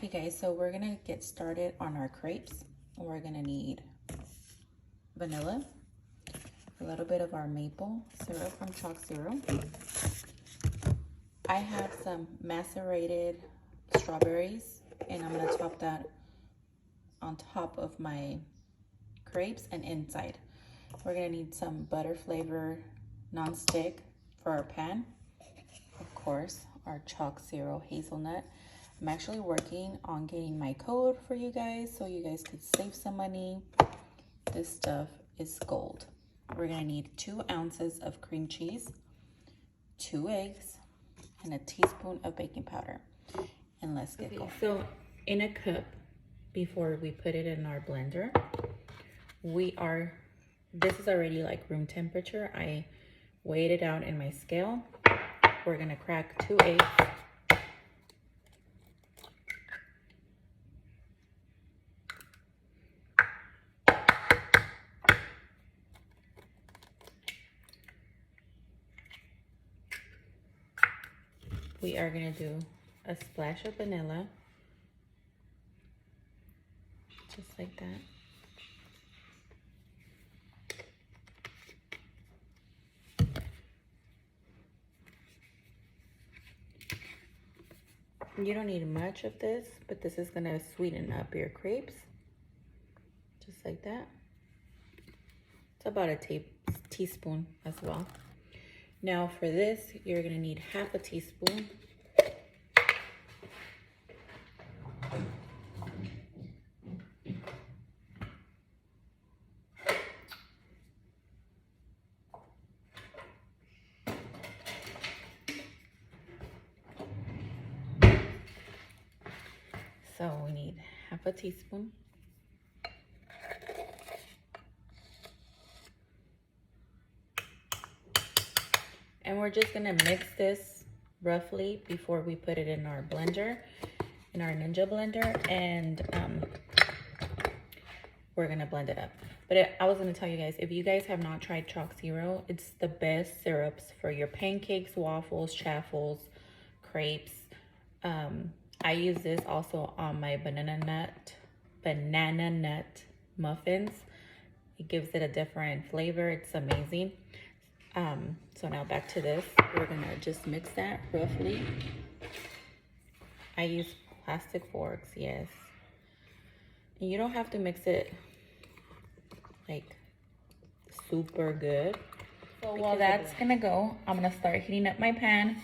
Okay guys, so we're gonna get started on our crepes. We're gonna need vanilla, a little bit of our maple syrup from Chalk Zero. I have some macerated strawberries and I'm gonna top that on top of my crepes and inside. We're gonna need some butter flavor non-stick for our pan. Of course, our Chalk Zero hazelnut. I'm actually working on getting my code for you guys so you guys could save some money. This stuff is gold. We're gonna need 2 ounces of cream cheese, 2 eggs, and a teaspoon of baking powder. And let's get going. So in a cup, before we put it in our blender, this is already like room temperature. I weighed it out in my scale. We're gonna crack 2 eggs. We are gonna do a splash of vanilla, just like that. You don't need much of this, but this is gonna sweeten up your crepes, just like that. It's about a teaspoon as well. Now for this, you're gonna need half a teaspoon. So we need half a teaspoon. And we're just gonna mix this roughly before we put it in our blender, in our Ninja blender, and we're gonna blend it up. But I was gonna tell you guys, if you guys have not tried Chalk Zero, it's the best syrups for your pancakes, waffles, chaffles, crepes. I use this also on my banana nut muffins. It gives it a different flavor. It's amazing. So now back to this. We're gonna just mix that roughly. I use plastic forks, yes. And you don't have to mix it like super good. So while that's gonna go, I'm gonna start heating up my pan.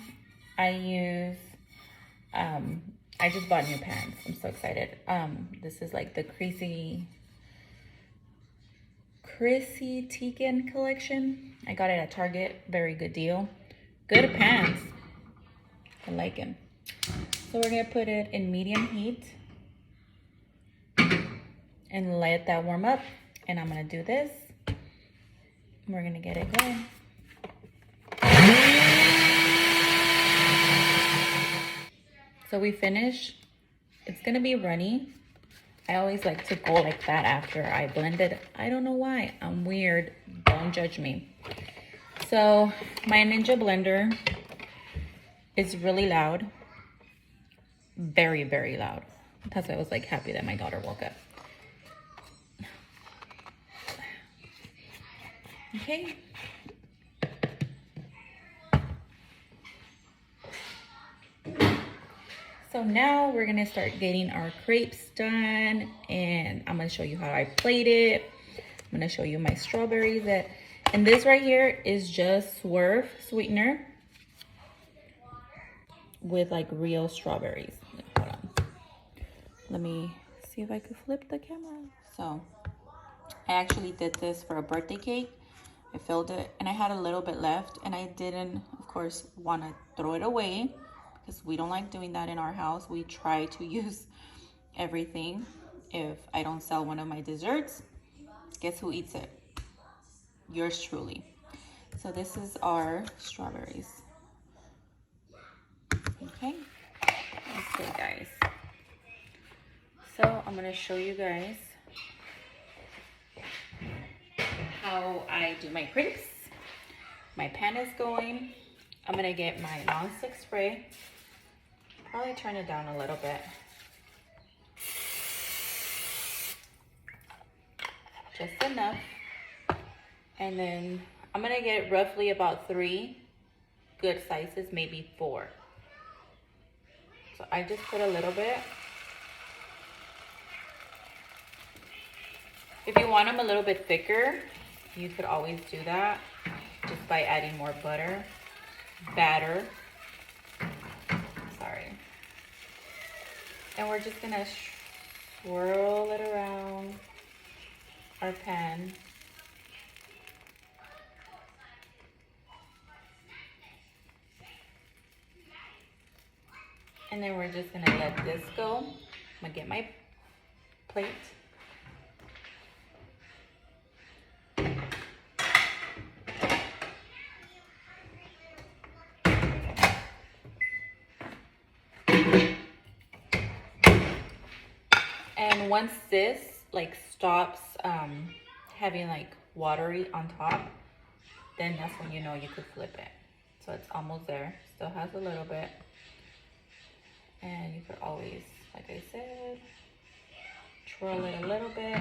I just bought new pans. I'm so excited. This is like the Chrissy Teigen collection. I got it at Target. Very good deal. Good pans. I like them. So we're gonna put it in medium heat and let that warm up. And I'm gonna do this. We're gonna get it going. So we finish. It's gonna be runny. I always like to go like that after I blend it. I don't know why. I'm weird. Don't judge me. So my Ninja blender is really loud. Very, very loud. That's why I was like happy that my daughter woke up. Okay. So now we're gonna start getting our crepes done, and I'm gonna show you how I plate it. I'm gonna show you my strawberries and this right here is just Swerve sweetener with like real strawberries. Hold on. Let me see if I could flip the camera. So I actually did this for a birthday cake. I filled it and I had a little bit left, and I didn't, of course, want to throw it away because we don't like doing that in our house. We try to use everything. If I don't sell one of my desserts, guess who eats it? Yours truly. So this is our strawberries. Okay, guys. So I'm gonna show you guys how I do my crepes. My pan is going. I'm gonna get my non-stick spray. Probably turn it down a little bit. just enough. And then I'm gonna get roughly about 3 good slices, maybe 4. So I just put a little bit. If you want them a little bit thicker, you could always do that just by adding more batter. Sorry. And we're just gonna swirl it around our pan. And then we're just gonna let this go. I'm gonna get my plate. And once this like stops having like watery on top, then that's when you know you could flip it. So it's almost there. Still has a little bit. And you could always, like I said, twirl it a little bit.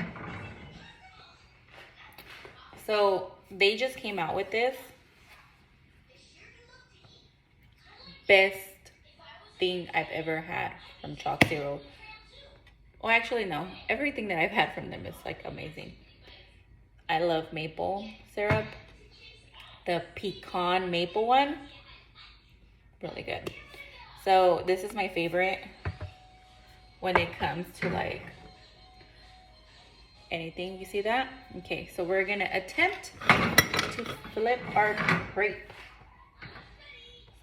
So they just came out with this. Best thing I've ever had from Chalk Zero. Well, actually, no. Everything that I've had from them is like amazing. I love maple syrup. The pecan maple one, really good. So this is my favorite when it comes to like anything. You see that? Okay, so we're gonna attempt to flip our crepe.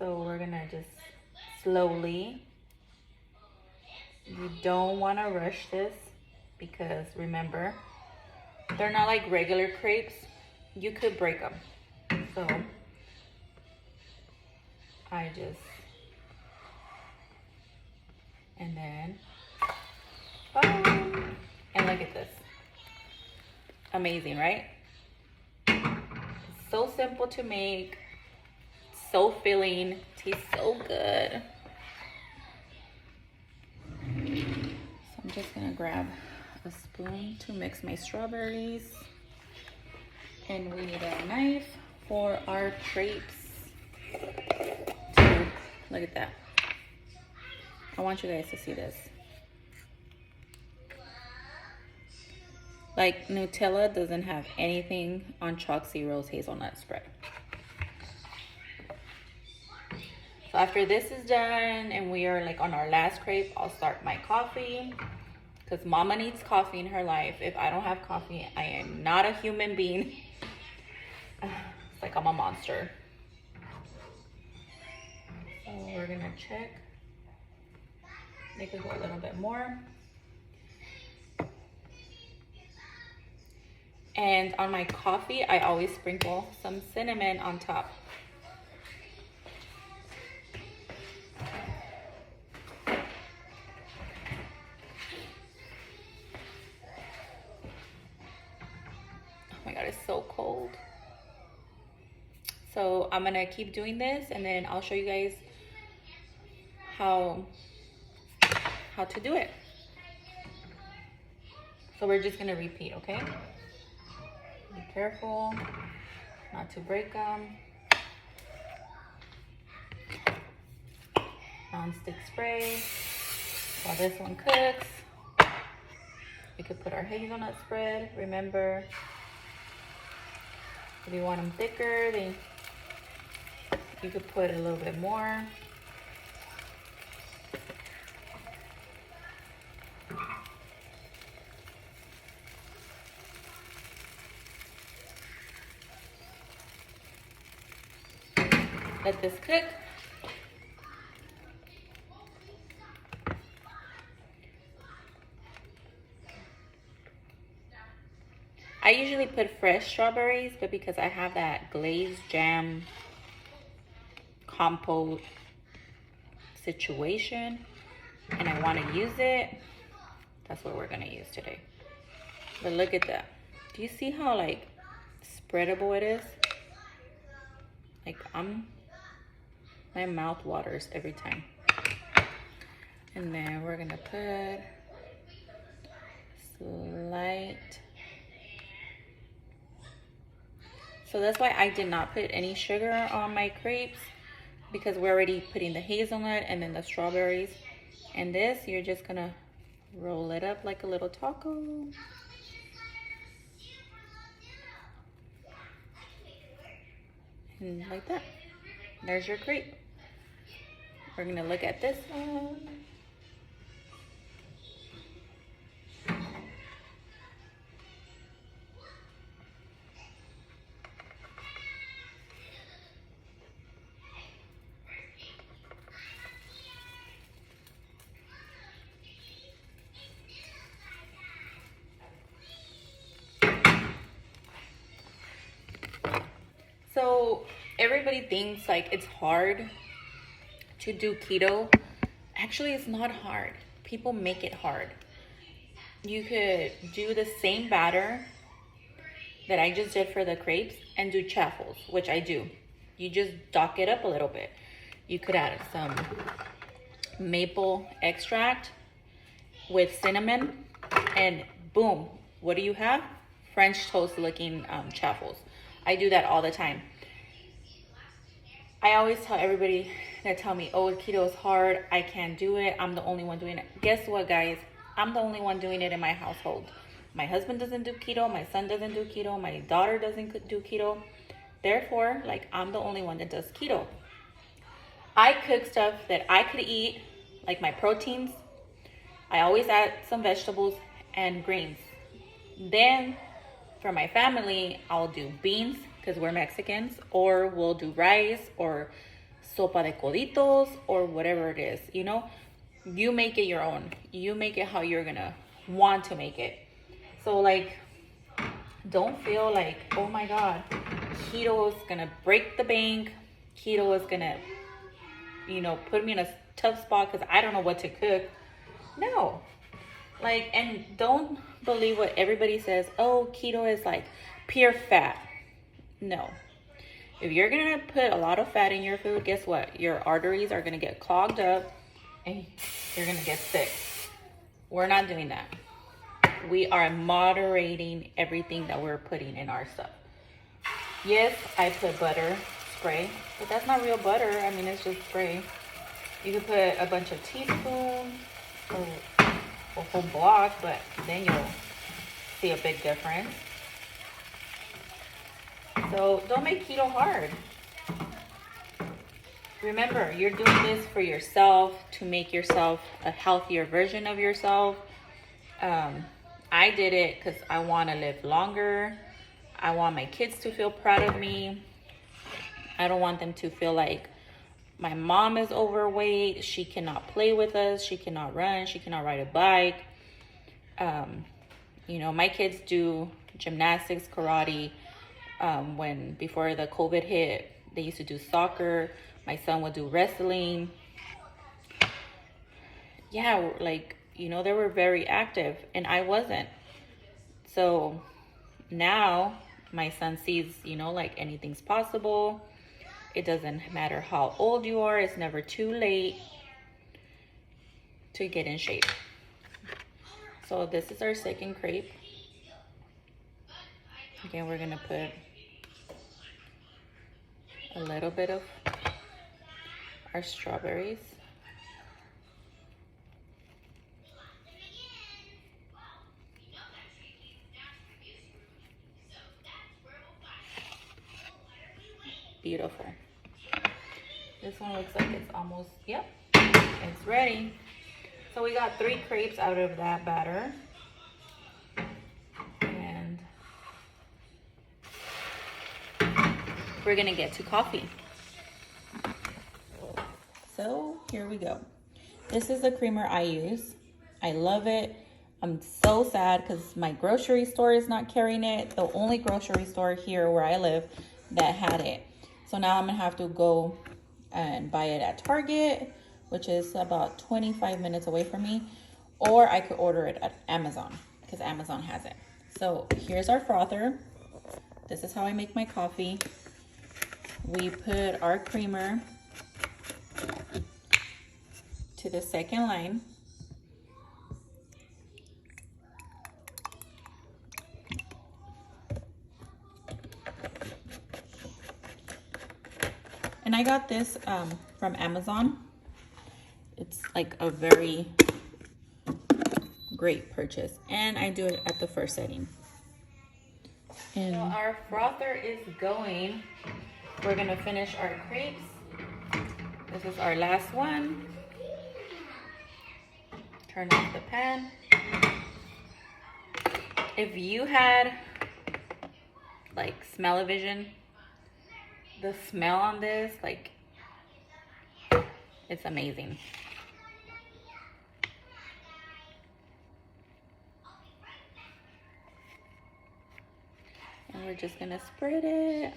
So we're gonna just slowly. You don't want to rush this because remember, they're not like regular crepes. You could break them. So I just, and then, boom. And look at this. Amazing, right? It's so simple to make, so filling, tastes so good. So I'm just gonna grab a spoon to mix my strawberries. And we need a knife for our crepes. Look at that. I want you guys to see this. Like Nutella doesn't have anything on Chalk Zero's hazelnut spread. So after this is done and we are like on our last crepe, I'll start my coffee. Because mama needs coffee in her life. If I don't have coffee, I am not a human being. It's like I'm a monster. So we're gonna check. Make it go a little bit more. And on my coffee, I always sprinkle some cinnamon on top. Oh my God, it's so cold. So I'm gonna keep doing this and then I'll show you guys how to do it. So we're just gonna repeat, okay? Be careful not to break them. Non-stick spray. While this one cooks, we could put our hazelnut spread. Remember, if you want them thicker, then you could put a little bit more. Let this cook. I usually put fresh strawberries, but because I have that glazed jam compote situation and I want to use it, that's what we're going to use today. But look at that. Do you see how like spreadable it is? Like my mouth waters every time. And then we're gonna put slight So that's why I did not put any sugar on my crepes, because we're already putting the hazelnut and then the strawberries. And this, you're just gonna roll it up like a little taco. And like that. There's your crepe. We're gonna look at this one. So everybody thinks like it's hard to do keto. Actually, it's not hard. People make it hard. You could do the same batter that I just did for the crepes and do chaffles, which I do. You just dock it up a little bit. You could add some maple extract with cinnamon, and boom, what do you have? French toast looking chaffles. I do that all the time. I always tell everybody that tell me, oh, keto is hard, I can't do it, I'm the only one doing it. Guess what, guys? I'm the only one doing it in my household. My husband doesn't do keto, my son doesn't do keto, my daughter doesn't do keto. Therefore, like, I'm the only one that does keto. I cook stuff that I could eat, like my proteins. I always add some vegetables and greens. Then for my family, I'll do beans, because we're Mexicans, or we'll do rice or sopa de coditos or whatever it is, you know? You make it your own. You make it how you're gonna want to make it. So like, don't feel like, oh my God, keto is gonna break the bank. Keto is gonna, you know, put me in a tough spot because I don't know what to cook. No. Like, and don't believe what everybody says, oh, keto is like pure fat. No. If you're gonna put a lot of fat in your food, guess what? Your arteries are gonna get clogged up and you're gonna get sick. We're not doing that. We are moderating everything that we're putting in our stuff. Yes, I put butter spray, but that's not real butter. I mean, it's just spray. You can put a bunch of teaspoons or a whole block, but then you'll see a big difference. So don't make keto hard. Remember, you're doing this for yourself, to make yourself a healthier version of yourself. I did it because I want to live longer. I want my kids to feel proud of me. I don't want them to feel like my mom is overweight. She cannot play with us. She cannot run. She cannot ride a bike. You know, my kids do gymnastics, karate. Before the COVID hit, they used to do soccer. My son would do wrestling. Yeah, like, you know, they were very active and I wasn't. So now my son sees, you know, like anything's possible. It doesn't matter how old you are. It's never too late to get in shape. So this is our second crepe. Again, we're gonna put a little bit of our strawberries. Beautiful. This one looks like it's almost, yep, it's ready. So we got 3 crepes out of that batter. And we're gonna get to coffee. So here we go. This is the creamer I use. I love it. I'm so sad because my grocery store is not carrying it. The only grocery store here where I live that had it. So now I'm gonna have to go and buy it at Target, which is about 25 minutes away from me, or I could order it at Amazon because Amazon has it. So here's our frother. This is how I make my coffee. We put our creamer to the second line. And I got this from Amazon. It's like a very great purchase. And I do it at the first setting. And so our frother is going. We're gonna finish our crepes. This is our last one. Turn off the pan. If you had like smell-o-vision, the smell on this, like, it's amazing. And we're just gonna spread it.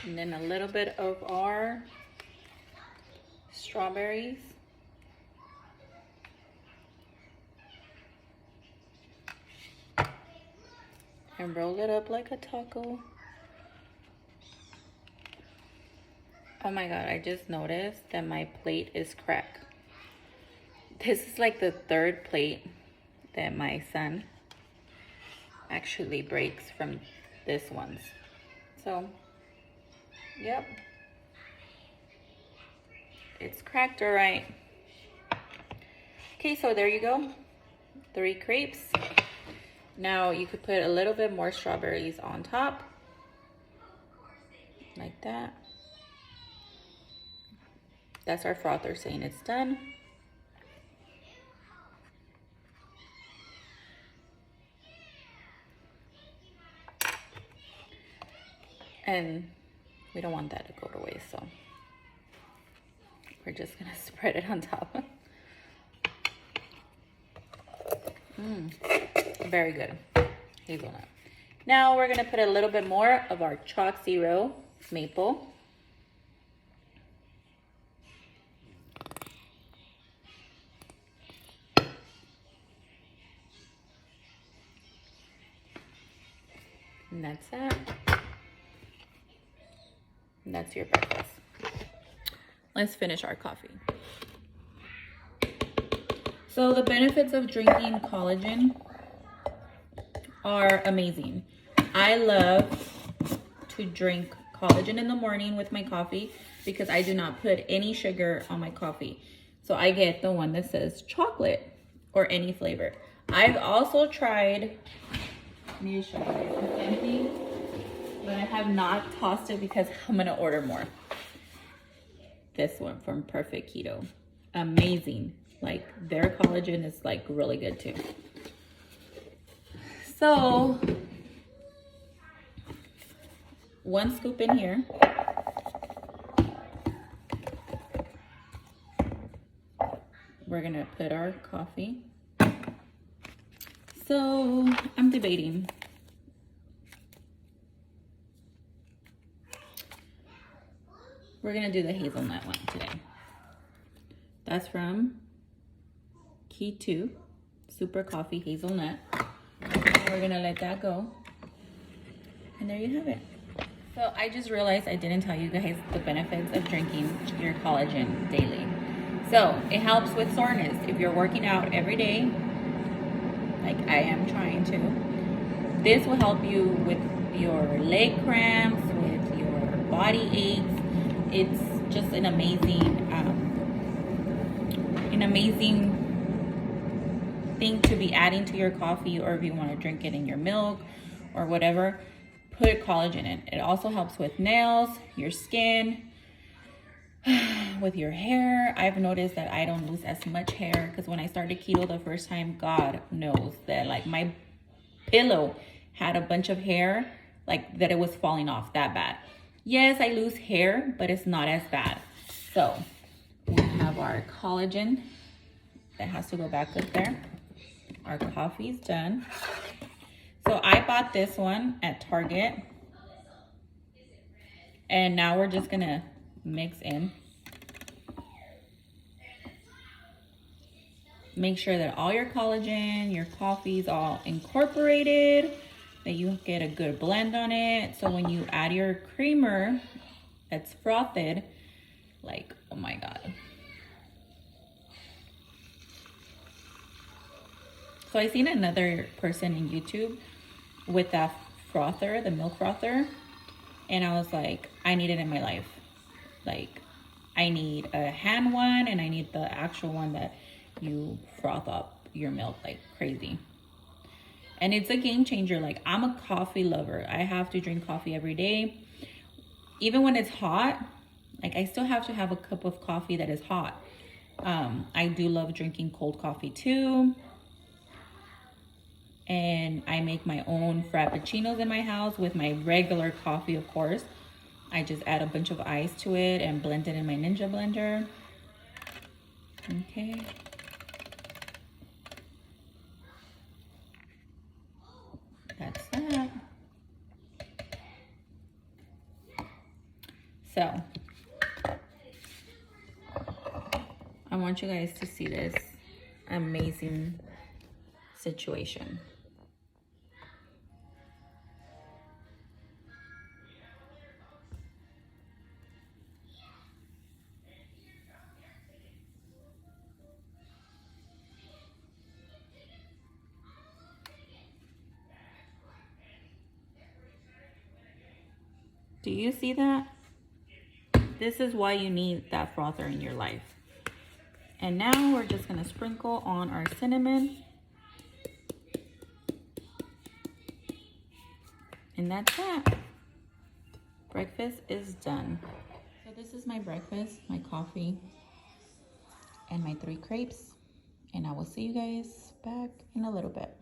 And then a little bit of our strawberries. And roll it up like a taco. Oh my God, I just noticed that my plate is cracked. This is like the third plate that my son actually breaks from this one's. So, yep. It's cracked all right. Okay, so there you go. 3 crepes. Now you could put a little bit more strawberries on top. Like that. That's our frother saying it's done. And we don't want that to go to waste, so we're just gonna spread it on top. Very good. Hazelnut. Now we're gonna put a little bit more of our Chalk Zero maple. And that's it. And that's your breakfast. Let's finish our coffee. So the benefits of drinking collagen are amazing. I love to drink collagen in the morning with my coffee because I do not put any sugar on my coffee. So I get the one that says chocolate or any flavor. I've also tried, let me show you, it's empty, but I have not tossed it because I'm gonna order more. This one from Perfect Keto, amazing. Like their collagen is like really good too. So 1 scoop in here. We're gonna put our coffee. So I'm debating. We're gonna do the hazelnut one today. That's from Keto, Super Coffee Hazelnut. We're gonna let that go. And there you have it. So I just realized I didn't tell you guys the benefits of drinking your collagen daily. So it helps with soreness. If you're working out every day, like I am trying to, this will help you with your leg cramps, with your body aches. It's just an amazing thing to be adding to your coffee, or if you want to drink it in your milk or whatever, put collagen in. It also helps with nails, your skin, with your hair. I've noticed that I don't lose as much hair because when I started keto the first time, God knows that like my pillow had a bunch of hair, like that it was falling off that bad. Yes, I lose hair, but it's not as bad. So we have our collagen that has to go back up there. Our coffee's done. So I bought this one at Target. And now we're just gonna mix in. Make sure that all your collagen, your coffee's all incorporated. that you get a good blend on it. So when you add your creamer that's frothed, like, oh my God. So I seen another person in YouTube with that frother, the milk frother. And I was like, I need it in my life. Like, I need a hand one, and I need the actual one that you froth up your milk like crazy. And it's a game changer. Like, I'm a coffee lover. I have to drink coffee every day. Even when it's hot, like, I still have to have a cup of coffee that is hot. I do love drinking cold coffee too. And I make my own frappuccinos in my house with my regular coffee, of course. I just add a bunch of ice to it and blend it in my Ninja blender. Okay. That's that. So, I want you guys to see this amazing situation. Do you see that? This is why you need that frother in your life. And now we're just gonna sprinkle on our cinnamon. And that's that. Breakfast is done. So this is my breakfast, my coffee, and my 3 crepes. And I will see you guys back in a little bit.